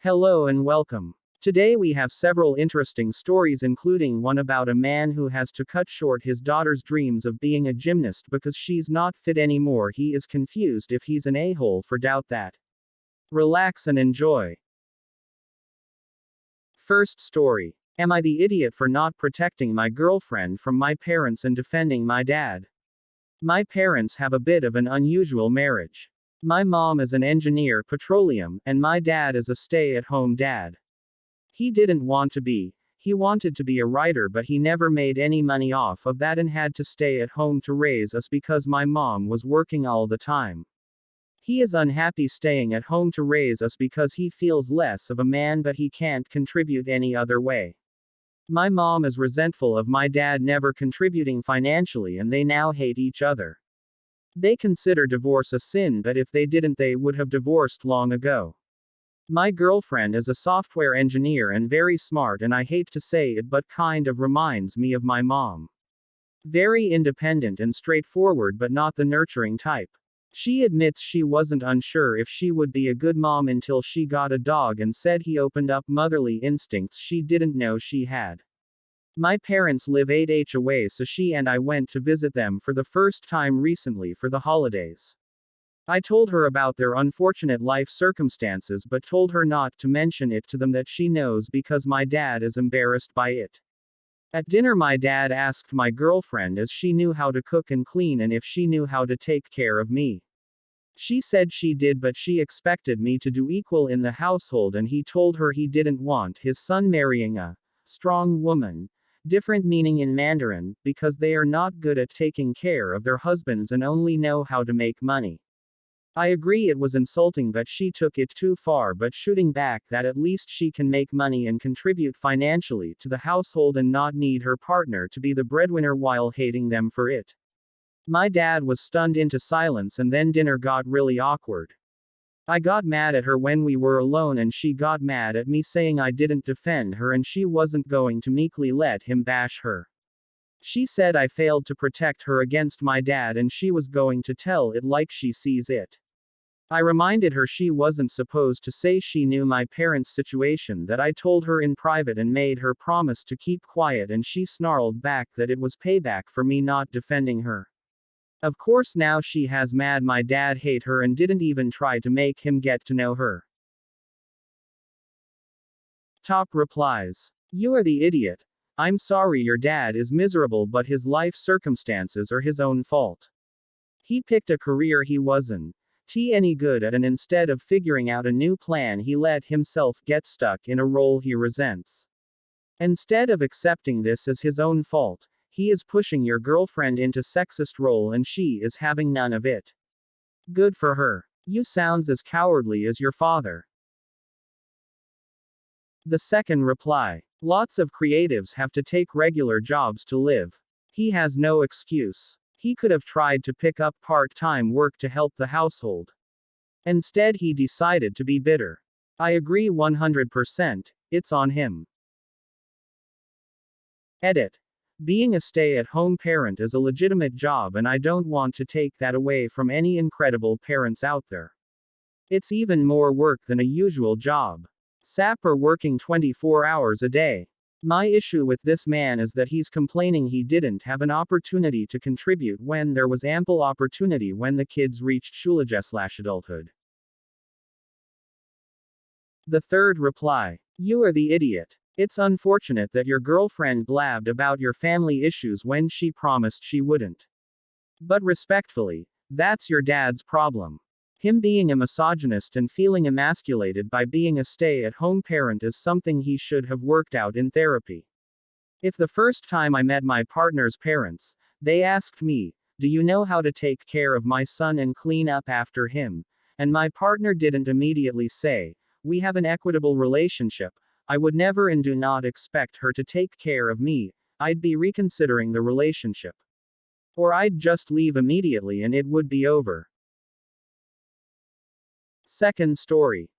Hello and welcome. Today we have several interesting stories, including one about a man who has to cut short his daughter's dreams of being a gymnast because she's not fit anymore. He is confused if he's an a-hole for doubt that. Relax and enjoy. First story. Am I the idiot for not protecting my girlfriend from my parents and defending my dad? My parents have a bit of an unusual marriage. My mom is an engineer, petroleum, and my dad is a stay-at-home dad. He didn't want to be. He wanted to be a writer, but he never made any money off of that and had to stay at home to raise us because my mom was working all the time. He is unhappy staying at home to raise us because he feels less of a man, but he can't contribute any other way. My mom is resentful of my dad never contributing financially, and they now hate each other. They consider divorce a sin, but if they didn't, they would have divorced long ago. My girlfriend is a software engineer and very smart, and I hate to say it, but kind of reminds me of my mom. Very independent and straightforward, but not the nurturing type. She admits she wasn't unsure if she would be a good mom until she got a dog and said he opened up motherly instincts she didn't know she had. My parents live 8h away, so she and I went to visit them for the first time recently for the holidays. I told her about their unfortunate life circumstances, but told her not to mention it to them that she knows because my dad is embarrassed by it. At dinner, my dad asked my girlfriend if she knew how to cook and clean and if she knew how to take care of me. She said she did, but she expected me to do equal in the household, and he told her he didn't want his son marrying a strong woman. Different meaning in Mandarin, because they are not good at taking care of their husbands and only know how to make money. I agree it was insulting, but she took it too far, but shooting back that at least she can make money and contribute financially to the household and not need her partner to be the breadwinner while hating them for it. My dad was stunned into silence, and then dinner got really awkward. I got mad at her when we were alone, and she got mad at me saying I didn't defend her and she wasn't going to meekly let him bash her. She said I failed to protect her against my dad and she was going to tell it like she sees it. I reminded her she wasn't supposed to say she knew my parents' situation, that I told her in private and made her promise to keep quiet, and she snarled back that it was payback for me not defending her. Of course, now she has mad my dad hate her and didn't even try to make him get to know her. Top replies. You are the idiot. I'm sorry your dad is miserable, but his life circumstances are his own fault. He picked a career he wasn't any good at, and instead of figuring out a new plan, he let himself get stuck in a role he resents. Instead of accepting this as his own fault, he is pushing your girlfriend into sexist role and she is having none of it. Good for her. You sounds as cowardly as your father. The second reply. Lots of creatives have to take regular jobs to live. He has no excuse. He could have tried to pick up part-time work to help the household. Instead, he decided to be bitter. I agree 100%, it's on him. Edit. Being a stay-at-home parent is a legitimate job, and I don't want to take that away from any incredible parents out there. It's even more work than a usual job. SAP are working 24 hours a day. My issue with this man is that he's complaining he didn't have an opportunity to contribute when there was ample opportunity when the kids reached Schule/adulthood. The third reply. You are the idiot. It's unfortunate that your girlfriend blabbed about your family issues when she promised she wouldn't. But respectfully, that's your dad's problem. Him being a misogynist and feeling emasculated by being a stay-at-home parent is something he should have worked out in therapy. If the first time I met my partner's parents, they asked me, "Do you know how to take care of my son and clean up after him?" and my partner didn't immediately say, "We have an equitable relationship," I would never and do not expect her to take care of me. I'd be reconsidering the relationship. Or I'd just leave immediately and it would be over. Second story.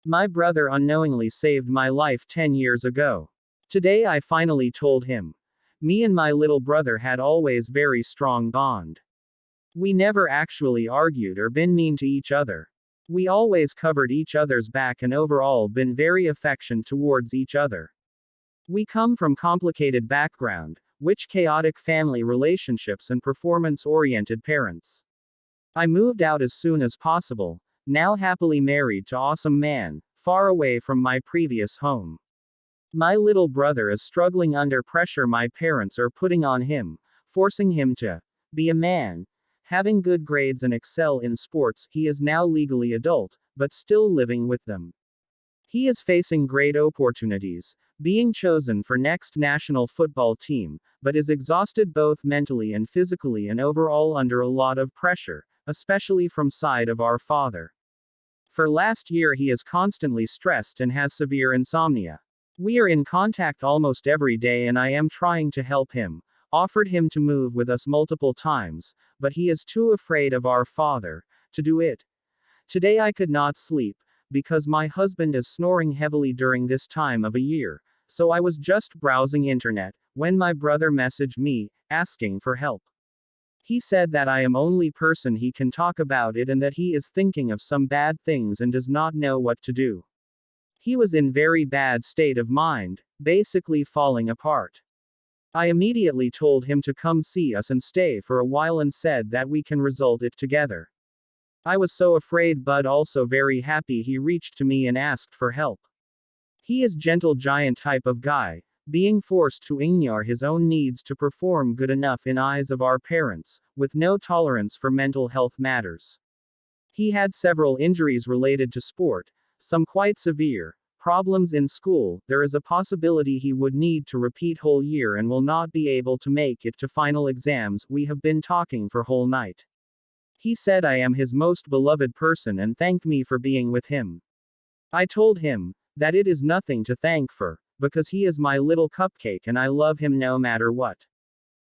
My brother unknowingly saved my life 10 years ago. Today I finally told him. Me and my little brother had always very strong bond. We never actually argued or been mean to each other. We always covered each other's back and overall been very affectionate towards each other. We come from complicated background, which chaotic family relationships and performance-oriented parents. I moved out as soon as possible, now happily married to awesome man, far away from my previous home. My little brother is struggling under pressure my parents are putting on him, forcing him to be a man, having good grades and excel in sports. He is now legally adult, but still living with them. He is facing great opportunities, being chosen for next national football team, but is exhausted both mentally and physically and overall under a lot of pressure, especially from side of our father. For last year he is constantly stressed and has severe insomnia. We are in contact almost every day and I am trying to help him, offered him to move with us multiple times, but he is too afraid of our father to do it. Today I could not sleep, because my husband is snoring heavily during this time of a year, so I was just browsing internet, when my brother messaged me, asking for help. He said that I am only person he can talk about it and that he is thinking of some bad things and does not know what to do. He was in very bad state of mind, basically falling apart. I immediately told him to come see us and stay for a while and said that we can resolve it together. I was so afraid but also very happy he reached to me and asked for help. He is gentle giant type of guy, being forced to ignore his own needs to perform good enough in eyes of our parents, with no tolerance for mental health matters. He had several injuries related to sport, some quite severe, problems in school. There is a possibility he would need to repeat whole year and will not be able to make it to final exams. We have been talking for whole night. He said I am his most beloved person and thanked me for being with him. I told him that it is nothing to thank for, because he is my little cupcake and I love him no matter what.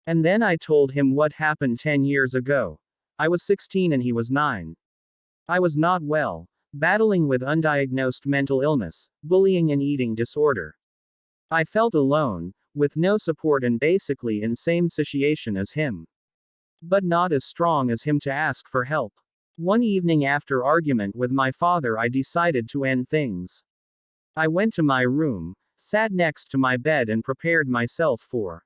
And then I told him what happened 10 years ago. I was 16 and he was 9. I was not well, battling with undiagnosed mental illness, bullying and eating disorder. I felt alone, with no support and basically in same situation as him. But not as strong as him to ask for help. One evening after argument with my father I decided to end things. I went to my room, sat next to my bed and prepared myself for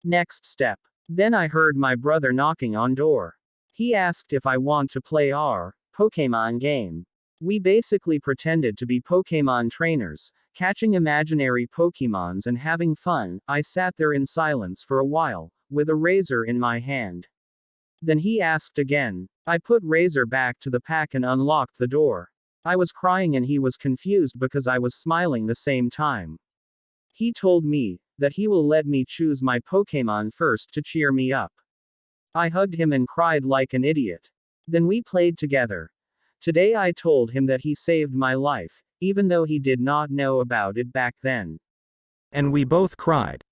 next step. Then I heard my brother knocking on door. He asked if I want to play our Pokemon game. We basically pretended to be Pokemon trainers, catching imaginary Pokemons and having fun. I sat there in silence for a while, with a razor in my hand. Then he asked again. I put razor back to the pack and unlocked the door. I was crying and he was confused because I was smiling the same time. He told me that he will let me choose my Pokemon first to cheer me up. I hugged him and cried like an idiot. Then we played together. Today I told him that he saved my life, even though he did not know about it back then. And we both cried.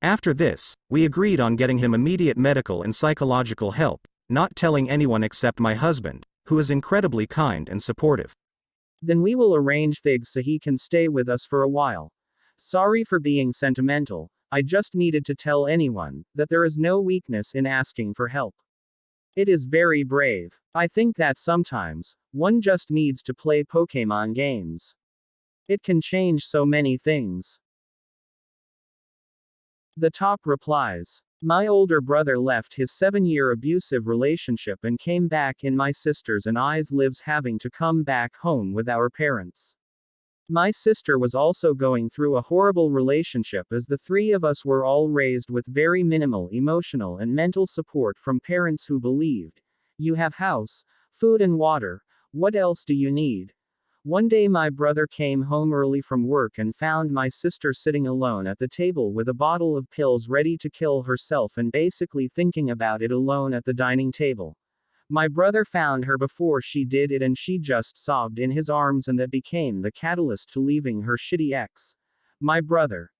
After this, we agreed on getting him immediate medical and psychological help, not telling anyone except my husband, who is incredibly kind and supportive. Then we will arrange things so he can stay with us for a while. Sorry for being sentimental, I just needed to tell anyone that there is no weakness in asking for help. It is very brave. I think that sometimes, one just needs to play Pokemon games. It can change so many things. The top replies. My older brother left his 7-year abusive relationship and came back in my sister's and I's lives having to come back home with our parents. My sister was also going through a horrible relationship as the three of us were all raised with very minimal emotional and mental support from parents who believed, you have house, food and water, what else do you need? One day my brother came home early from work and found my sister sitting alone at the table with a bottle of pills ready to kill herself and basically thinking about it alone at the dining table. My brother found her before she did it and she just sobbed in his arms and that became the catalyst to leaving her shitty ex. My brother,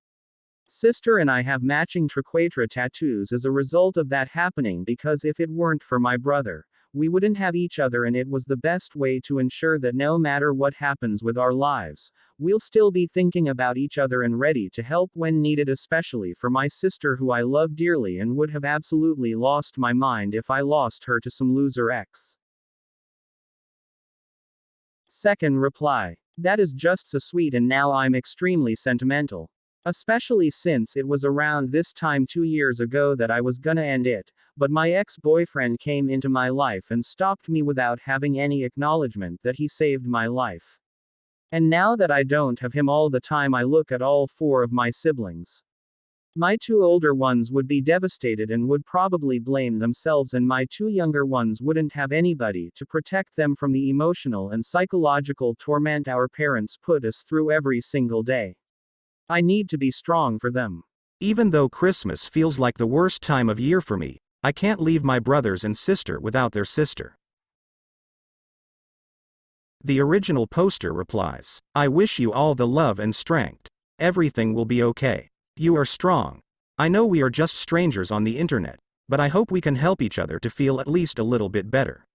sister and I have matching triquetra tattoos as a result of that happening because if it weren't for my brother, we wouldn't have each other and it was the best way to ensure that no matter what happens with our lives, we'll still be thinking about each other and ready to help when needed, especially for my sister who I love dearly and would have absolutely lost my mind if I lost her to some loser ex. Second reply. That is just so sweet, and now I'm extremely sentimental. Especially since it was around this time 2 years ago that I was gonna end it, but my ex-boyfriend came into my life and stopped me without having any acknowledgement that he saved my life. And now that I don't have him all the time, I look at all four of my siblings. My two older ones would be devastated and would probably blame themselves, and my two younger ones wouldn't have anybody to protect them from the emotional and psychological torment our parents put us through every single day. I need to be strong for them. Even though Christmas feels like the worst time of year for me, I can't leave my brothers and sister without their sister. The original poster replies, I wish you all the love and strength. Everything will be okay. You are strong. I know we are just strangers on the internet, but I hope we can help each other to feel at least a little bit better.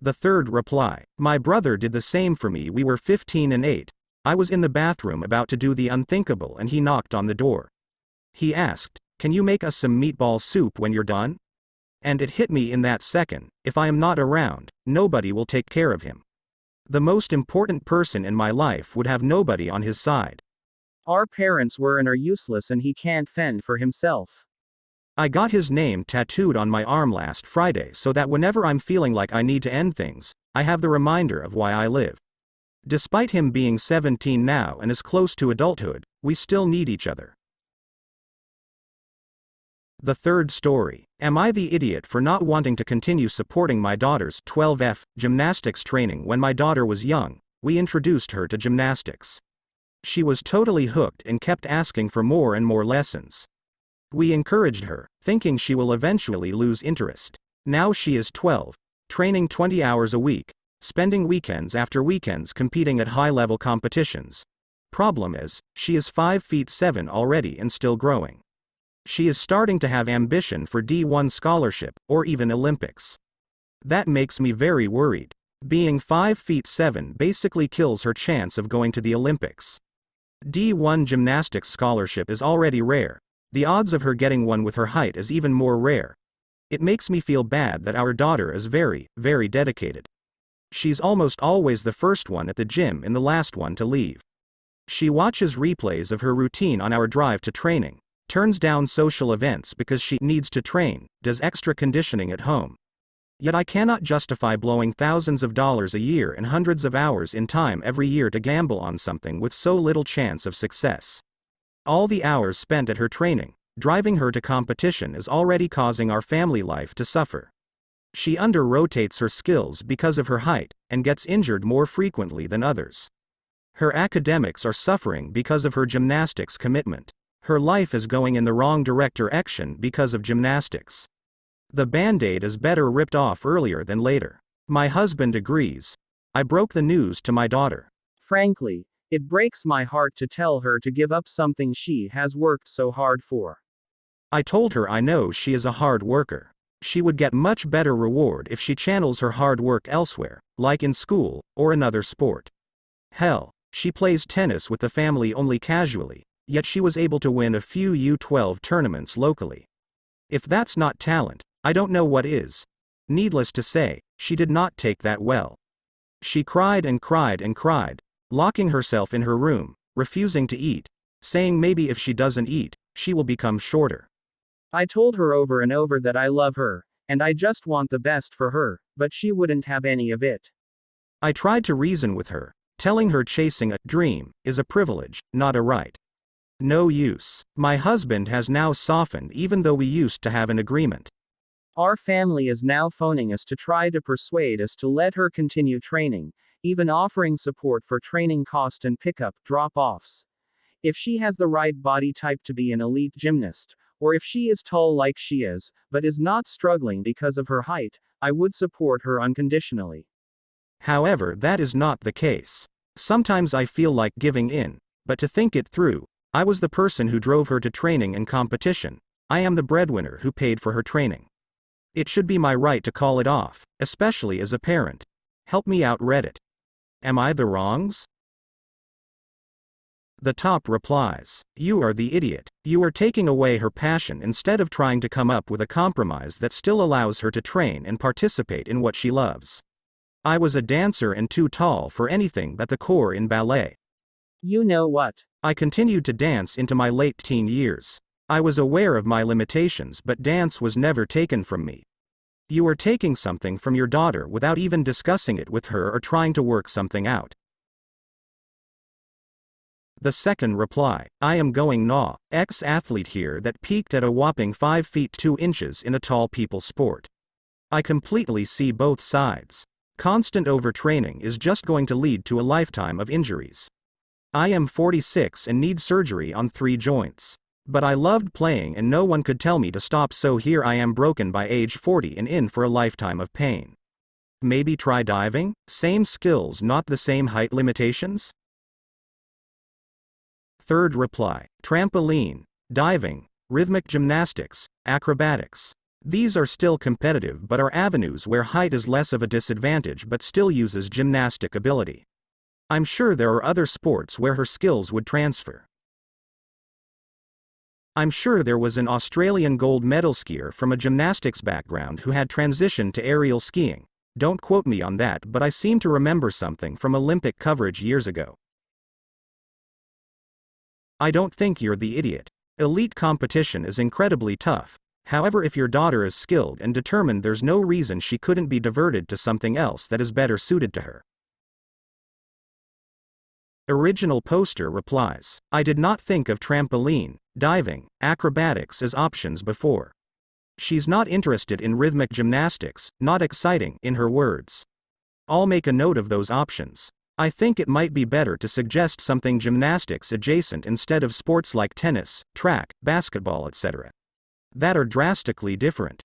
The third reply, my brother did the same for me. We were 15 and 8. I was in the bathroom about to do the unthinkable and he knocked on the door. He asked, can you make us some meatball soup when you're done? And it hit me in that second, if I am not around, nobody will take care of him. The most important person in my life would have nobody on his side. Our parents were and are useless, and he can't fend for himself. I got his name tattooed on my arm last Friday so that whenever I'm feeling like I need to end things, I have the reminder of why I live. Despite him being 17 now and as close to adulthood, we still need each other. The third story. Am I the idiot for not wanting to continue supporting my daughter's 12F gymnastics training? When my daughter was young, we introduced her to gymnastics. She was totally hooked and kept asking for more and more lessons. We encouraged her, thinking she will eventually lose interest. Now she is 12, training 20 hours a week, spending weekends after weekends competing at high-level competitions. Problem is, she is 5'7" already and still growing. She is starting to have ambition for D1 scholarship, or even Olympics. That makes me very worried. Being 5'7" basically kills her chance of going to the Olympics. D1 gymnastics scholarship is already rare. The odds of her getting one with her height is even more rare. It makes me feel bad that our daughter is very, very dedicated. She's almost always the first one at the gym and the last one to leave. She watches replays of her routine on our drive to training, turns down social events because she needs to train, does extra conditioning at home. Yet I cannot justify blowing thousands of dollars a year and hundreds of hours in time every year to gamble on something with so little chance of success. All the hours spent at her training, driving her to competition, is already causing our family life to suffer. She under-rotates her skills because of her height, and gets injured more frequently than others. Her academics are suffering because of her gymnastics commitment. Her life is going in the wrong direction because of gymnastics. The Band-Aid is better ripped off earlier than later. My husband agrees. I broke the news to my daughter. Frankly, it breaks my heart to tell her to give up something she has worked so hard for. I told her I know she is a hard worker. She would get much better reward if she channels her hard work elsewhere, like in school, or another sport. Hell, she plays tennis with the family only casually, yet she was able to win a few U12 tournaments locally. If that's not talent, I don't know what is. Needless to say, she did not take that well. She cried and cried and cried, locking herself in her room, refusing to eat, saying maybe if she doesn't eat, she will become shorter. I told her over and over that I love her, and I just want the best for her, but she wouldn't have any of it. I tried to reason with her, telling her chasing a dream is a privilege, not a right. No use. My husband has now softened even though we used to have an agreement. Our family is now phoning us to try to persuade us to let her continue training, even offering support for training cost and pickup drop-offs. If she has the right body type to be an elite gymnast, or if she is tall like she is, but is not struggling because of her height, I would support her unconditionally. However, that is not the case. Sometimes I feel like giving in, but to think it through, I was the person who drove her to training and competition. I am the breadwinner who paid for her training. It should be my right to call it off, especially as a parent. Help me out, Reddit. Am I the wrongs? The top replies, you are the idiot. You are taking away her passion instead of trying to come up with a compromise that still allows her to train and participate in what she loves. I was a dancer and too tall for anything but the corps in ballet. You know what? I continued to dance into my late teen years. I was aware of my limitations, but dance was never taken from me. You are taking something from your daughter without even discussing it with her or trying to work something out. The second reply, I am going nah, ex-athlete here that peaked at a whopping 5 feet 2 inches in a tall people sport. I completely see both sides. Constant overtraining is just going to lead to a lifetime of injuries. I am 46 and need surgery on 3 joints. But I loved playing and no one could tell me to stop, so here I am broken by age 40 and in for a lifetime of pain. Maybe try diving? Same skills, not the same height limitations? Third reply, trampoline, diving, rhythmic gymnastics, acrobatics. These are still competitive but are avenues where height is less of a disadvantage but still uses gymnastic ability. I'm sure there are other sports where her skills would transfer. I'm sure there was an Australian gold medal skier from a gymnastics background who had transitioned to aerial skiing. Don't quote me on that, but I seem to remember something from Olympic coverage years ago. I don't think you're the idiot. Elite competition is incredibly tough. However, if your daughter is skilled and determined, there's no reason she couldn't be diverted to something else that is better suited to her. Original poster replies, I did not think of trampoline, diving, acrobatics as options before. She's not interested in rhythmic gymnastics, not exciting, in her words. I'll make a note of those options. I think it might be better to suggest something gymnastics adjacent instead of sports like tennis, track, basketball, etc. that are drastically different.